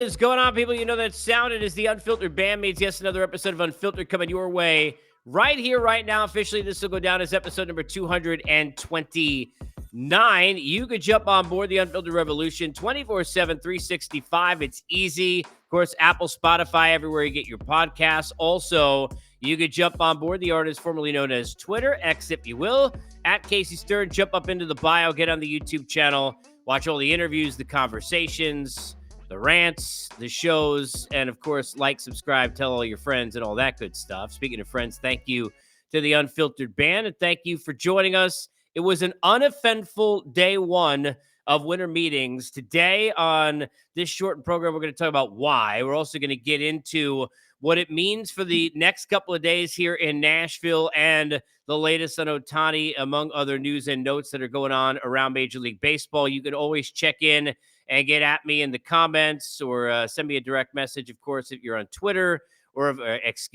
What is going on, people? You know that sound. It is the Unfiltered Bandmates. Yes, another episode of Unfiltered coming your way right here, right now. Officially, this will go down as episode number 229. You could jump on board the Unfiltered Revolution 24/7, 365. It's easy. Of course, Apple, Spotify, everywhere you get your podcasts. Also, you could jump on board the artist formerly known as Twitter, X if you will, at Casey Stern. Jump up into the bio, get on the YouTube channel, watch all the interviews, the conversations, the rants, the shows, and of course, like, subscribe, tell all your friends, and all that good stuff. Speaking of friends, thank you to the Unfiltered Band, and thank you for joining us. It was an uneventful day one of winter meetings. Today on this shortened program, we're going to talk about why. We're also going to get into what it means for the next couple of days here in Nashville and the latest on Ohtani, among other news and notes that are going on around Major League Baseball. You can always check in and get at me in the comments or send me a direct message, of course, if you're on Twitter or, X,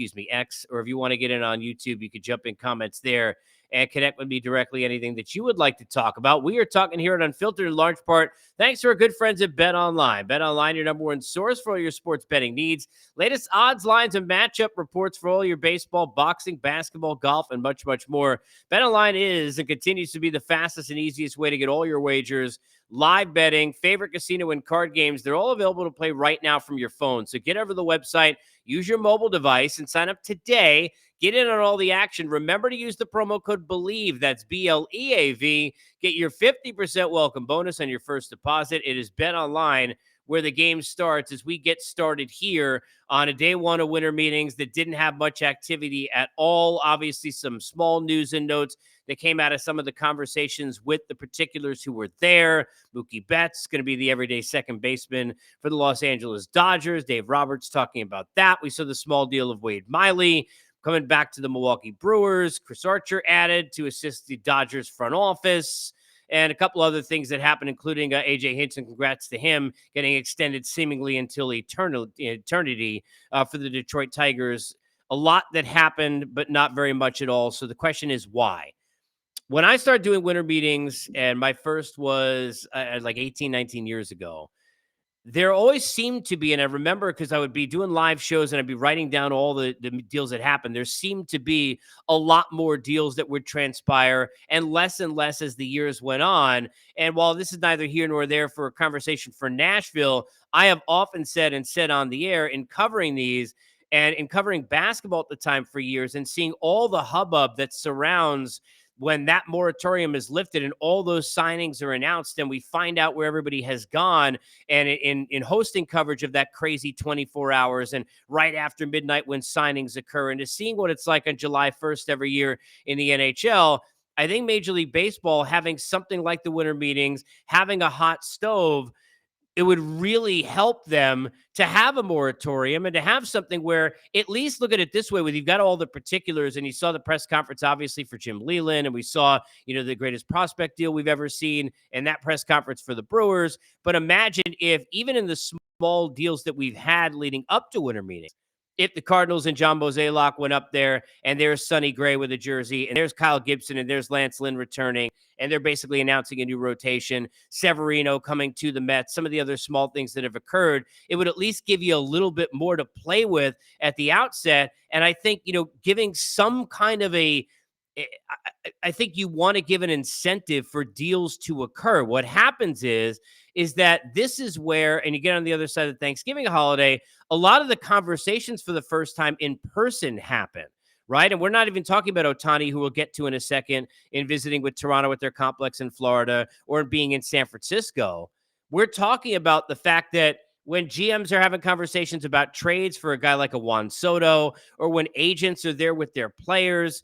or if you want to get in on YouTube, you could jump in comments there and connect with me directly, anything that you would like to talk about. We are talking here at Unfiltered in large part thanks to our good friends at BetOnline. BetOnline, your number one source for all your sports betting needs. Latest odds, lines, and matchup reports for all your baseball, boxing, basketball, golf, and much, much more. BetOnline is and continues to be the fastest and easiest way to get all your wagers, live betting, favorite casino, and card games. They're all available to play right now from your phone. So get over to the website, use your mobile device, and sign up today. Get in on all the action. Remember to use the promo code BELIEVE. That's BLEAV. Get your 50% welcome bonus on your first deposit. It is BetOnline where the game starts as we get started here on a day one of winter meetings that didn't have much activity at all. Obviously, some small news and notes that came out of some of the conversations with the particulars who were there. Mookie Betts going to be the everyday second baseman for the Los Angeles Dodgers. Dave Roberts talking about that. We saw the small deal of Wade Miley coming back to the Milwaukee Brewers. Chris Archer added to assist the Dodgers front office, and a couple other things that happened, including A.J. Hinton. Congrats to him, getting extended seemingly until eternity for the Detroit Tigers. A lot that happened, but not very much at all. So the question is why? When I started doing winter meetings, and my first was like 18, 19 years ago, there always seemed to be, and I remember because I would be doing live shows and I'd be writing down all the deals that happened. There seemed to be a lot more deals that would transpire and less as the years went on. And while this is neither here nor there for a conversation for Nashville, I have often said and said on the air in covering these and in covering basketball at the time for years and seeing all the hubbub that surrounds when that moratorium is lifted and all those signings are announced and we find out where everybody has gone, and in hosting coverage of that crazy 24 hours and right after midnight when signings occur, and to seeing what it's like on July 1st every year in the NHL, I think Major League Baseball having something like the winter meetings, having a hot stove, it would really help them to have a moratorium and to have something where, at least look at it this way, where you've got all the particulars, and you saw the press conference, obviously, for Jim Leland, and we saw, the greatest prospect deal we've ever seen and that press conference for the Brewers. But imagine if, even in the small deals that we've had leading up to winter meetings, if the Cardinals and John Mozeliak went up there and there's Sonny Gray with a jersey and there's Kyle Gibson and there's Lance Lynn returning and they're basically announcing a new rotation, Severino coming to the Mets, some of the other small things that have occurred, it would at least give you a little bit more to play with at the outset. And I think, giving some kind of I think you want to give an incentive for deals to occur. What happens is that this is where, and you get on the other side of the Thanksgiving holiday, a lot of the conversations for the first time in person happen, right? And we're not even talking about Ohtani, who we'll get to in a second, in visiting with Toronto at their complex in Florida or being in San Francisco. We're talking about the fact that when GMs are having conversations about trades for a guy like a Juan Soto, or when agents are there with their players,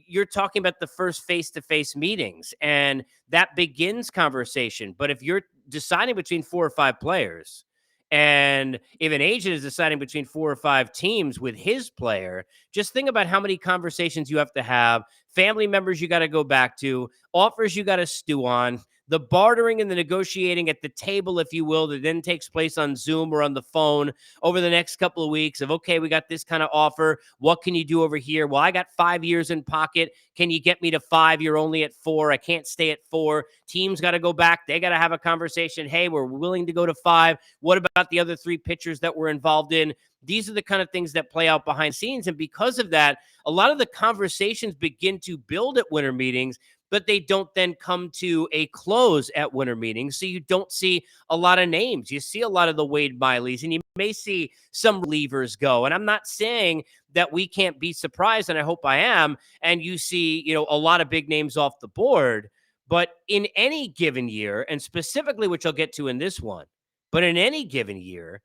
you're talking about the first face-to-face meetings, and that begins conversation. But if you're deciding between 4 or 5 players, and if an agent is deciding between 4 or 5 teams with his player, just think about how many conversations you have to have, family members you got to go back to, offers you got to stew on, the bartering and the negotiating at the table, if you will, that then takes place on Zoom or on the phone over the next couple of weeks of, okay, we got this kind of offer. What can you do over here? Well, I got 5 years in pocket. Can you get me to 5? You're only at 4. I can't stay at 4. Teams got to go back. They got to have a conversation. Hey, we're willing to go to 5. What about the other 3 3 pitchers that were involved in. These are the kind of things that play out behind the scenes. And because of that, a lot of the conversations begin to build at winter meetings, but they don't then come to a close at winter meetings. So you don't see a lot of names. You see a lot of the Wade Mileys, and you may see some relievers go. And I'm not saying that we can't be surprised, and I hope I am, and you see, a lot of big names off the board. But in any given year, and specifically, which I'll get to in this one, but in any given year,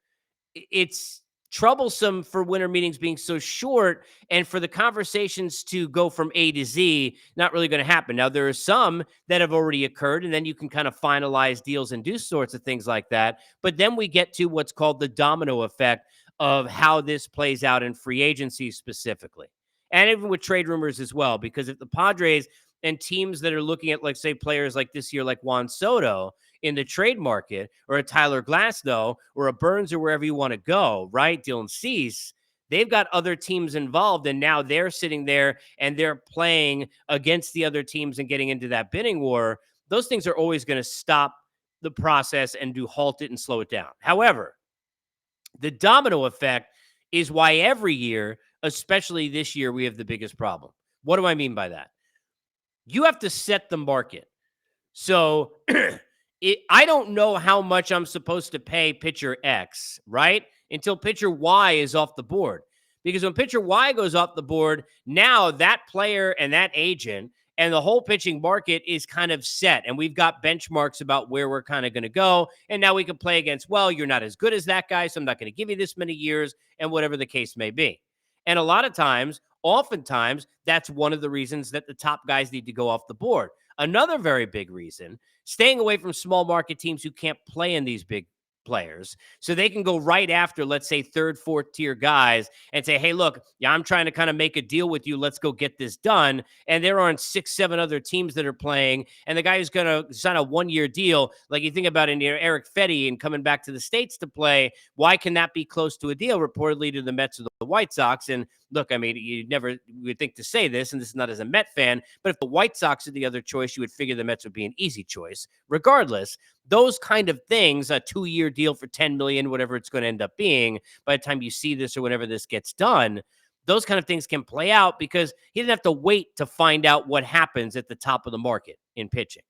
it's troublesome for winter meetings being so short and for the conversations to go from A to Z, not really going to happen. Now, there are some that have already occurred, and then you can kind of finalize deals and do sorts of things like that. But then we get to what's called the domino effect of how this plays out in free agency specifically, and even with trade rumors as well, because if the Padres and teams that are looking at, like, say, players like this year, like Juan Soto in the trade market, or a Tyler Glasnow, or a Burns, or wherever you want to go, right? Dylan Cease, they've got other teams involved, and now they're sitting there and they're playing against the other teams and getting into that bidding war. Those things are always going to stop the process and do halt it and slow it down. However, the domino effect is why every year, especially this year, we have the biggest problem. What do I mean by that? You have to set the market. So I don't know how much I'm supposed to pay pitcher X, right? Until pitcher Y is off the board. Because when pitcher Y goes off the board, now that player and that agent and the whole pitching market is kind of set. And we've got benchmarks about where we're kind of going to go. And now we can play against, well, you're not as good as that guy, so I'm not going to give you this many years, and whatever the case may be. And a lot of times, oftentimes, that's one of the reasons that the top guys need to go off the board. Another very big reason, staying away from small market teams who can't play in these big players, so they can go right after, let's say, third, fourth tier guys and say, hey, look, yeah, I'm trying to kind of make a deal with you. Let's go get this done. And there aren't 6, 7 other teams that are playing. And the guy who's going to sign a 1-year deal, like you think about it, Eric Fetty and coming back to the States to play, why can that be close to a deal reportedly to the Mets or the White Sox? And look, I mean, you never would think to say this, and this is not as a Met fan, but if the White Sox are the other choice, you would figure the Mets would be an easy choice. Regardless, those kind of things, a 2-year deal for $10 million, whatever it's going to end up being, by the time you see this or whenever this gets done, those kind of things can play out because he didn't have to wait to find out what happens at the top of the market in pitching.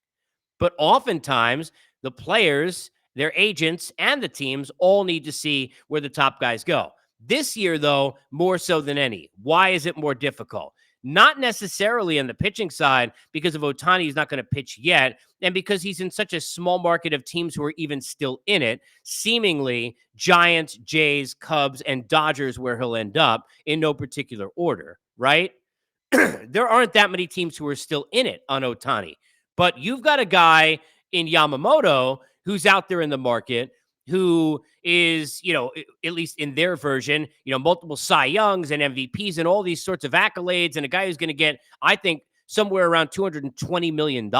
But oftentimes, the players, their agents, and the teams all need to see where the top guys go. This year, though, more so than any. Why is it more difficult? Not necessarily on the pitching side, because of Ohtani, he's not going to pitch yet, and because he's in such a small market of teams who are even still in it, seemingly Giants, Jays, Cubs, and Dodgers, where he'll end up in no particular order, right? There aren't that many teams who are still in it on Ohtani, but you've got a guy in Yamamoto who's out there in the market who is, at least in their version, multiple Cy Youngs and MVPs and all these sorts of accolades, and a guy who's going to get, I think, somewhere around $220 million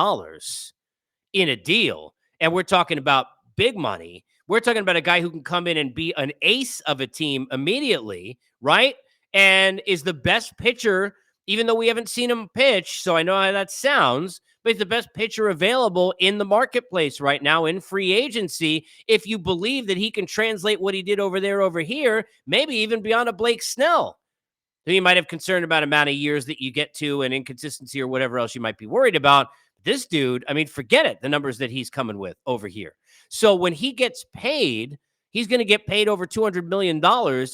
in a deal. And we're talking about big money. We're talking about a guy who can come in and be an ace of a team immediately, right? And is the best pitcher, even though we haven't seen him pitch, so I know how that sounds, but he's the best pitcher available in the marketplace right now in free agency. If you believe that he can translate what he did over there, over here, maybe even beyond a Blake Snell. Then you might have concern about amount of years that you get to and inconsistency or whatever else you might be worried about. This dude, I mean, forget it, the numbers that he's coming with over here. So when he gets paid, he's going to get paid over $200 million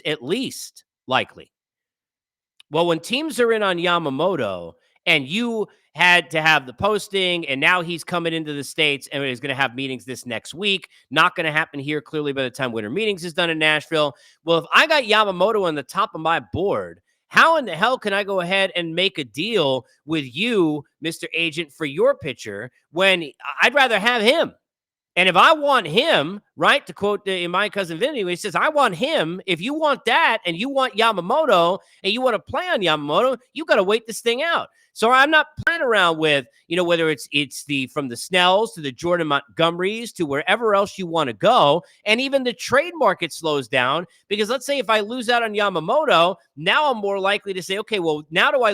at least, likely. Well, when teams are in on Yamamoto and you had to have the posting, and now he's coming into the States and is going to have meetings this next week. Not going to happen here, clearly, by the time winter meetings is done in Nashville. Well, if I got Yamamoto on the top of my board, how in the hell can I go ahead and make a deal with you, Mr. Agent, for your pitcher when I'd rather have him? And if I want him, right, to quote in My Cousin Vinny, he says, I want him. If you want that and you want Yamamoto and you want to play on Yamamoto, you got to wait this thing out. So I'm not playing around with, whether it's the from the Snells to the Jordan Montgomerys to wherever else you want to go. And even the trade market slows down because let's say if I lose out on Yamamoto, now I'm more likely to say, okay, well, now do I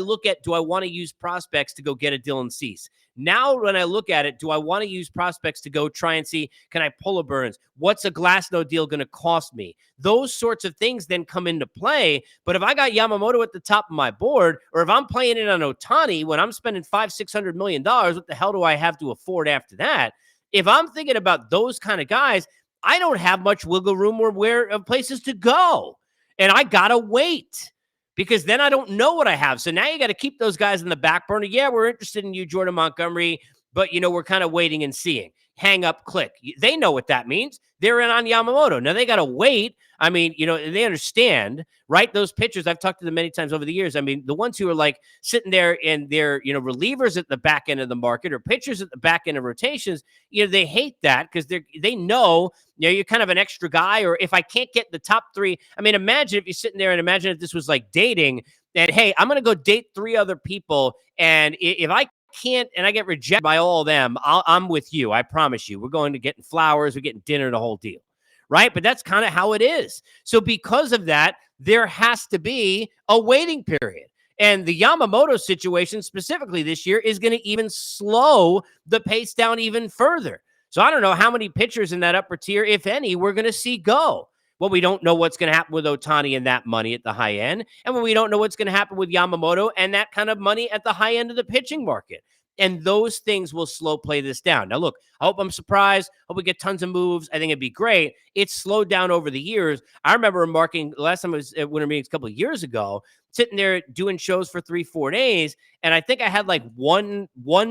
want to use prospects to go get a Dylan Cease? Now, when I look at it, do I want to use prospects to go try and see, can I pull a Burns? What's a Glasnow deal going to cost me? Those sorts of things then come into play. But if I got Yamamoto at the top of my board, or if I'm playing it on Ohtani when I'm spending $500-600 million, what the hell do I have to afford after that? If I'm thinking about those kind of guys, I don't have much wiggle room or where places to go. And I got to wait because then I don't know what I have. So now you got to keep those guys in the back burner. Yeah, we're interested in you, Jordan Montgomery, but, we're kind of waiting and seeing. Hang up, click. They know what that means. They're in on Yamamoto. Now they got to wait. I mean, they understand, right? Those pitchers, I've talked to them many times over the years. I mean, the ones who are like sitting there and they're, relievers at the back end of the market or pitchers at the back end of rotations, they hate that because they know, you're kind of an extra guy. Or if I can't get the top three, I mean, imagine if you're sitting there and imagine if this was like dating and, hey, I'm going to go date 3 other people. And if I can't, and I get rejected by all of them, I'm with you. I promise you. We're going to getting flowers. We're getting dinner, the whole deal. Right? But that's kind of how it is. So because of that, there has to be a waiting period. And the Yamamoto situation specifically this year is going to even slow the pace down even further. So I don't know how many pitchers in that upper tier, if any, we're going to see go. Well, we don't know what's going to happen with Ohtani and that money at the high end. And we don't know what's going to happen with Yamamoto and that kind of money at the high end of the pitching market. And those things will slow play this down. Now, look, I hope I'm surprised. Hope we get tons of moves. I think it'd be great. It's slowed down over the years. I remember remarking last time I was at Winter Meetings a couple of years ago, sitting there doing shows for 3-4 days. And I think I had like one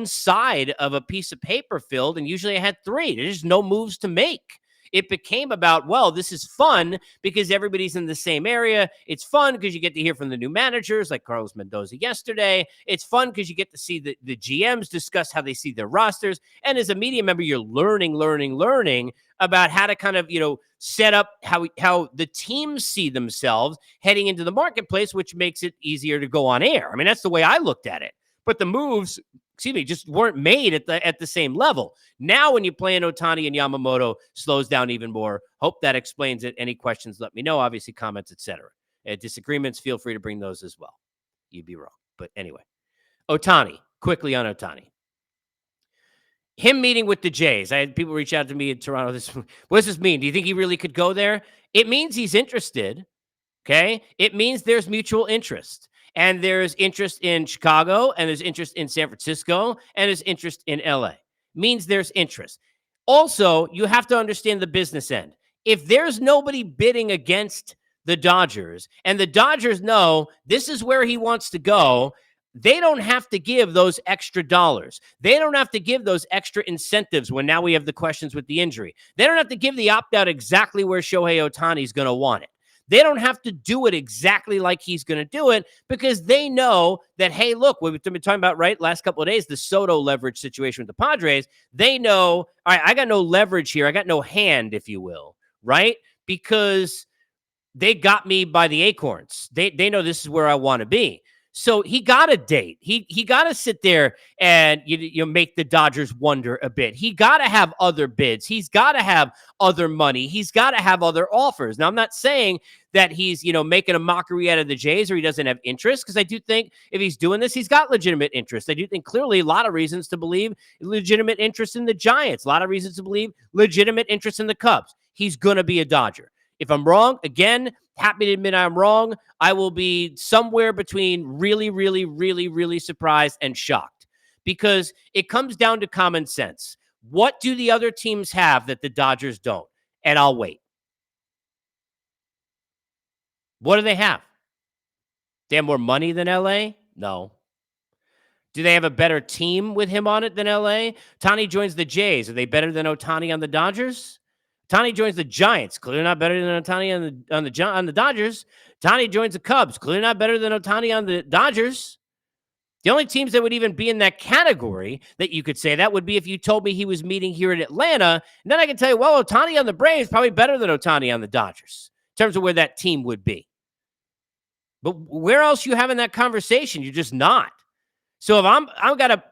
side of a piece of paper filled. And usually I had 3. There's just no moves to make. It became about, well, this is fun because everybody's in the same area. It's fun because you get to hear from the new managers like Carlos Mendoza yesterday. It's fun because you get to see the GMs discuss how they see their rosters. And as a media member, you're learning about how to kind of, set up how the teams see themselves heading into the marketplace, which makes it easier to go on air. I mean, that's the way I looked at it. But the moves, just weren't made at the same level. Now, when you play in Ohtani and Yamamoto, slows down even more. Hope that explains it. Any questions, let me know. Obviously, comments, etc. Disagreements, feel free to bring those as well. You'd be wrong. But anyway, Ohtani, quickly on Ohtani. Him meeting with the Jays. I had people reach out to me in Toronto. What does this mean? Do you think he really could go there? It means he's interested. Okay? It means there's mutual interest. And there's interest in Chicago, and there's interest in San Francisco, and there's interest in LA. Means there's interest. Also, you have to understand the business end. If there's nobody bidding against the Dodgers, and the Dodgers know this is where he wants to go, they don't have to give those extra dollars. They don't have to give those extra incentives when now we have the questions with the injury. They don't have to give the opt-out exactly where Shohei Ohtani is going to want it. They don't have to do it exactly like he's going to do it because they know that, hey, look, we've been talking about, right, last couple of days, the Soto leverage situation with the Padres. They know, all right, I got no leverage here. I got no hand, if you will, right? Because they got me by the acorns. They know this is where I want to be. So he got a date. He got to sit there and you make the Dodgers wonder a bit. He got to have other bids. He's got to have other money. He's got to have other offers. Now, I'm not saying that he's, making a mockery out of the Jays or he doesn't have interest, because I do think if he's doing this, he's got legitimate interest. I do think clearly a lot of reasons to believe legitimate interest in the Giants, a lot of reasons to believe legitimate interest in the Cubs. He's going to be a Dodger. If I'm wrong, again, happy to admit I'm wrong. I will be somewhere between really, really, really, really surprised and shocked, because it comes down to common sense. What do the other teams have that the Dodgers don't? And I'll wait. What do they have? They have more money than LA? No. Do they have a better team with him on it than LA? Ohtani joins the Jays. Are they better than Ohtani on the Dodgers? Ohtani joins the Giants. Clearly not better than Ohtani on the Dodgers. Ohtani joins the Cubs. Clearly not better than Ohtani on the Dodgers. The only teams that would even be in that category that you could say that would be if you told me he was meeting here in Atlanta. And then I can tell you, well, Ohtani on the Braves is probably better than Ohtani on the Dodgers in terms of where that team would be. But where else you having that conversation? You're just not. So if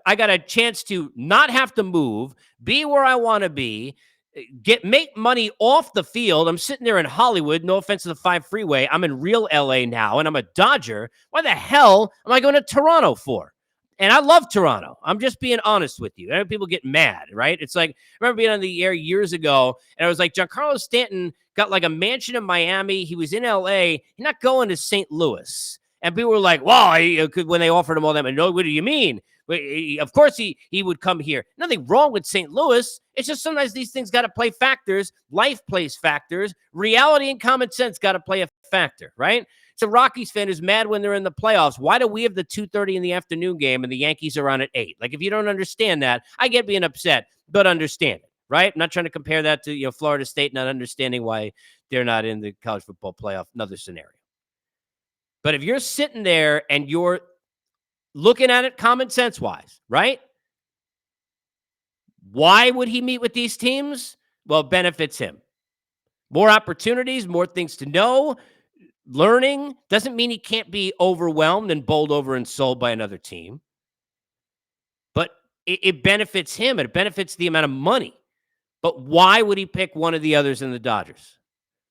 I got a chance to not have to move, be where I want to be, make money off the field. I'm sitting there in Hollywood. No offense to the 5 freeway. I'm in real LA now, and I'm a Dodger. Why the hell am I going to Toronto for? And I love Toronto. I'm just being honest with you. I know people get mad, right? It's like, I remember being on the air years ago, and I was like, Giancarlo Stanton got like a mansion in Miami. He was in LA. He's not going to St. Louis. And people were like, well, when they offered him all that, no, what do you mean? Of course he would come here. Nothing wrong with St. Louis. It's just sometimes these things got to play factors. Life plays factors. Reality and common sense got to play a factor, right? So Rockies fan is mad when they're in the playoffs. Why do we have the 2:30 in the afternoon game and the Yankees are on at 8? Like, if you don't understand that, I get being upset, but understand it, right? I'm not trying to compare that to Florida State not understanding why they're not in the college football playoff. Another scenario. But if you're sitting there and you're looking at it common sense wise, right? Why would he meet with these teams? Well, it benefits him. More opportunities, more things to know. Learning doesn't mean he can't be overwhelmed and bowled over and sold by another team. But it benefits him. It benefits the amount of money. But why would he pick one of the others in the Dodgers?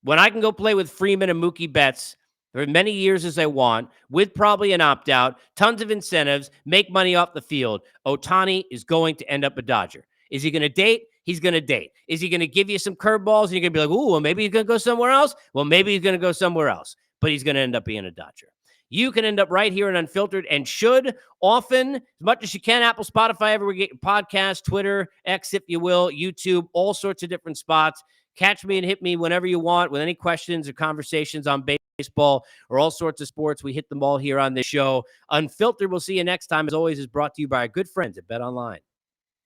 When I can go play with Freeman and Mookie Betts for as many years as I want, with probably an opt-out, tons of incentives, make money off the field, Ohtani is going to end up a Dodger. Is he going to date? He's going to date. Is he going to give you some curveballs and you're going to be like, ooh, well, maybe he's going to go somewhere else? Well, maybe he's going to go somewhere else, but he's going to end up being a Dodger. You can end up right here in Unfiltered and should often, as much as you can, Apple, Spotify, everywhere you get your podcast, Twitter, X, if you will, YouTube, all sorts of different spots. Catch me and hit me whenever you want with any questions or conversations on baseball or all sorts of sports. We hit them all here on this show. Unfiltered, we'll see you next time. As always, is brought to you by our good friends at BetOnline.